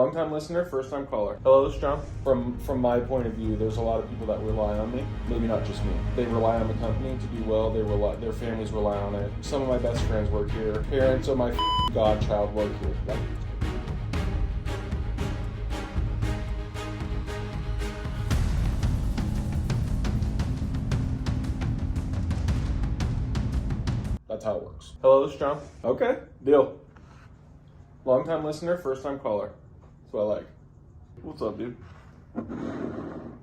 Long time listener, first time caller. Hello, this is John. From my point of view, there's a lot of people that rely on me. Maybe not just me. They rely on the company to do well. Their families rely on it. Some of my best friends work here. Parents of my godchild work here. That's how it works. Hello, this is John. Okay, deal. Long time listener, first time caller. That's what I like. What's up, dude?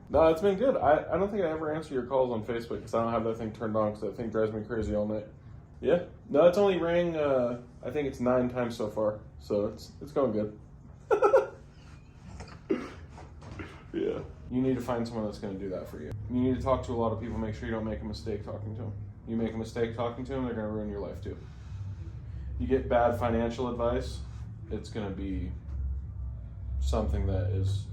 No, it's been good. I don't think I ever answer your calls on Facebook because I don't have that thing turned on because that thing drives me crazy all night. Yeah. No, it's only rang, I think it's 9 times so far. So it's going good. Yeah. You need to find someone that's going to do that for you. You need to talk to a lot of people. Make sure you don't make a mistake talking to them. You make a mistake talking to them, they're going to ruin your life too. You get bad financial advice, it's going to be something that is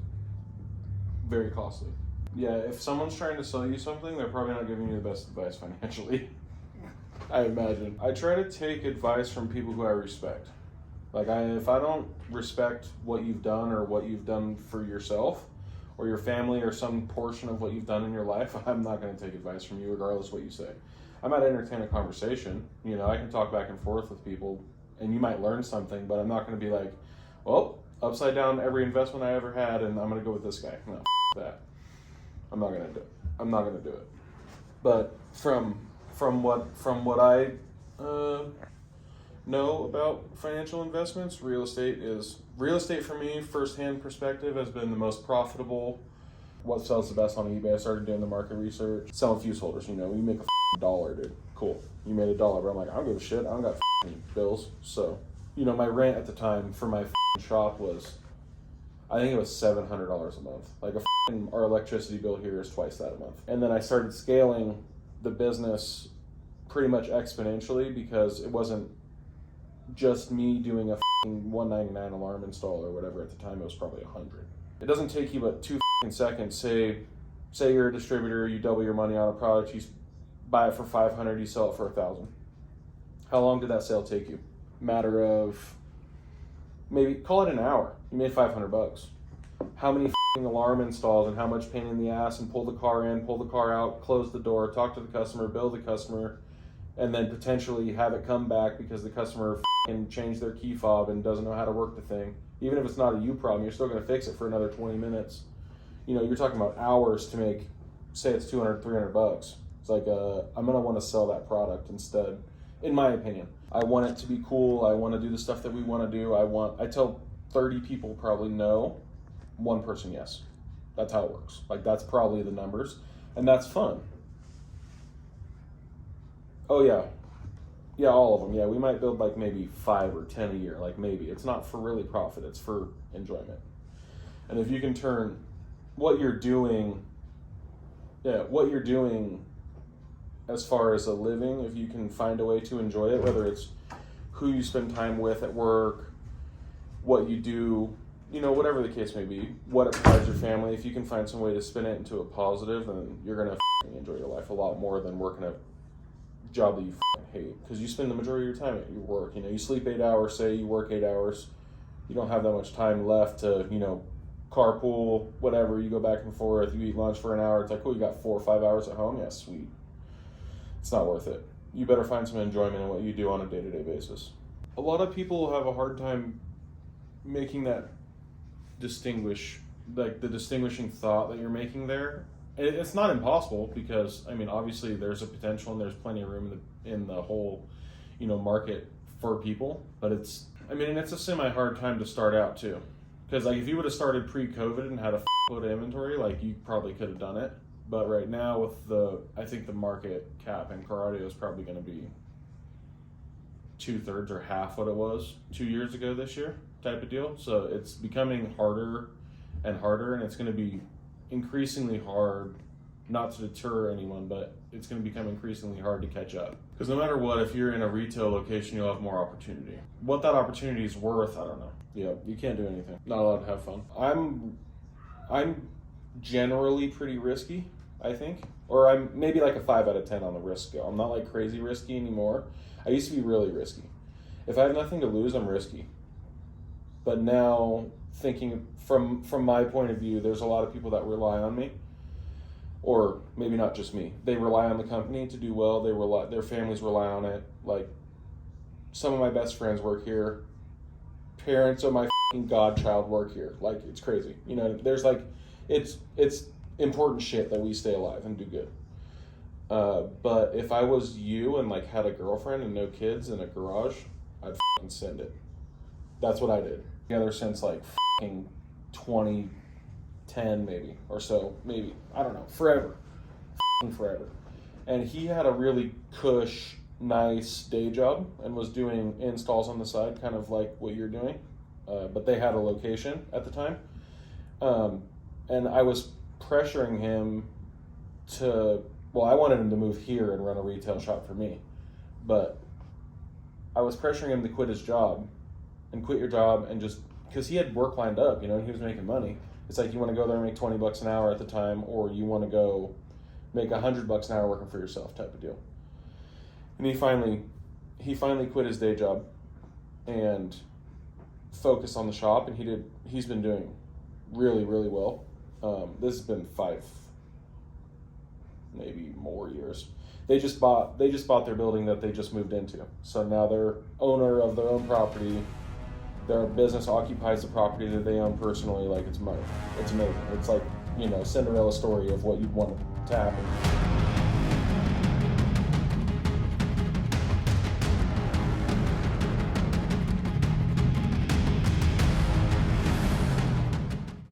very costly. Yeah, if someone's trying to sell you something, they're probably not giving you the best advice financially. I imagine. I try to take advice from people who I respect. Like, if I don't respect what you've done or what you've done for yourself or your family or some portion of what you've done in your life, I'm not going to take advice from you regardless of what you say. I might entertain a conversation. You know, I can talk back and forth with people and you might learn something, but I'm not going to be like, well, upside down every investment I ever had and I'm going to go with this guy. No, that. I'm not going to do it. I'm not going to do it. But from what I know about financial investments, real estate for me, firsthand perspective, has been the most profitable. What sells the best on eBay? I started doing the market research, selling fuse holders. You know, you make $1, dude. Cool. You made $1, but I'm like, I don't give a shit. I don't got bills. So, you know, my rent at the time for my shop was, I think it was $700 a month. Like our electricity bill here is twice that a month. And then I started scaling the business pretty much exponentially because it wasn't just me doing a $199 alarm install or whatever. At the time, it was probably $100. It doesn't take you but 2 seconds. Say you're a distributor, you double your money on a product, you buy it for $500, you sell it for $1,000. How long did that sale take you? Matter of maybe, call it an hour. You made $500. How many alarm installs and how much pain in the ass and pull the car in, pull the car out, close the door, talk to the customer, bill the customer, and then potentially have it come back because the customer changed their key fob and doesn't know how to work the thing. Even if it's not a you problem, you're still going to fix it for another 20 minutes. You know, you're talking about hours to make, say it's $200, $300. It's like, I'm going to want to sell that product instead, in my opinion. I want it to be cool. I want to do the stuff that we want to do. I tell 30 people probably no, 1 person yes. That's how it works. Like, that's probably the numbers. And that's fun. Oh, yeah. Yeah, all of them. Yeah, we might build like maybe 5 or 10 a year. Like maybe. It's not for really profit. It's for enjoyment. And if you can turn what you're doing as far as a living, if you can find a way to enjoy it, whether it's who you spend time with at work, what you do, you know, whatever the case may be, what it provides your family, if you can find some way to spin it into a positive, then you're going to enjoy your life a lot more than working a job that you hate. Because you spend the majority of your time at your work. You know, you sleep 8 hours, say you work 8 hours, you don't have that much time left to, you know, carpool, whatever, you go back and forth, you eat lunch for an hour, it's like, cool, you got 4 or 5 hours at home, yeah, sweet. It's not worth it. You better find some enjoyment in what you do on a day-to-day basis. A lot of people have a hard time making that the distinguishing thought that you're making there. It's not impossible because, I mean, obviously there's a potential and there's plenty of room in the whole, you know, market for people, but it's a semi-hard time to start out too. Because like if you would have started pre-COVID and had a load of inventory, like you probably could have done it. But right now with I think the market cap in car audio is probably going to be 2/3 or half what it was 2 years ago this year type of deal. So it's becoming harder and harder, and it's going to be increasingly hard, not to deter anyone, but it's going to become increasingly hard to catch up. Because no matter what, if you're in a retail location, you'll have more opportunity. What that opportunity is worth, I don't know. Yeah, you can't do anything. Not allowed to have fun. I'm generally pretty risky, I think. Or I'm maybe like a 5 out of 10 on the risk scale. I'm not like crazy risky anymore. I used to be really risky. If I have nothing to lose, I'm risky. But now thinking from my point of view, there's a lot of people that rely on me, or maybe not just me. They rely on the company to do well. Their families rely on it. Like, some of my best friends work here. Parents of my godchild work here. Like, it's crazy. You know, there's like, it's important shit that we stay alive and do good. But if I was you and like had a girlfriend and no kids in a garage, I'd send it. That's what I did. Together since like 2010 maybe, or so, maybe. I don't know. Forever. Forever. And he had a really cush, nice day job and was doing installs on the side, kind of like what you're doing. But they had a location at the time. And I was pressuring him to, well, I wanted him to move here and run a retail shop for me. But I was pressuring him to quit his job and quit your job and just, because he had work lined up, you know, and he was making money. It's like, you want to go there and make $20 an hour at the time, or you want to go make $100 an hour working for yourself type of deal. And he finally quit his day job and focused on the shop, and he's been doing really, really well. This has been 5, maybe more years. They just bought their building that they just moved into. So now they're owner of their own property. Their business occupies the property that they own personally. Like, it's money. It's amazing. It's like, you know, Cinderella story of what you'd want to happen.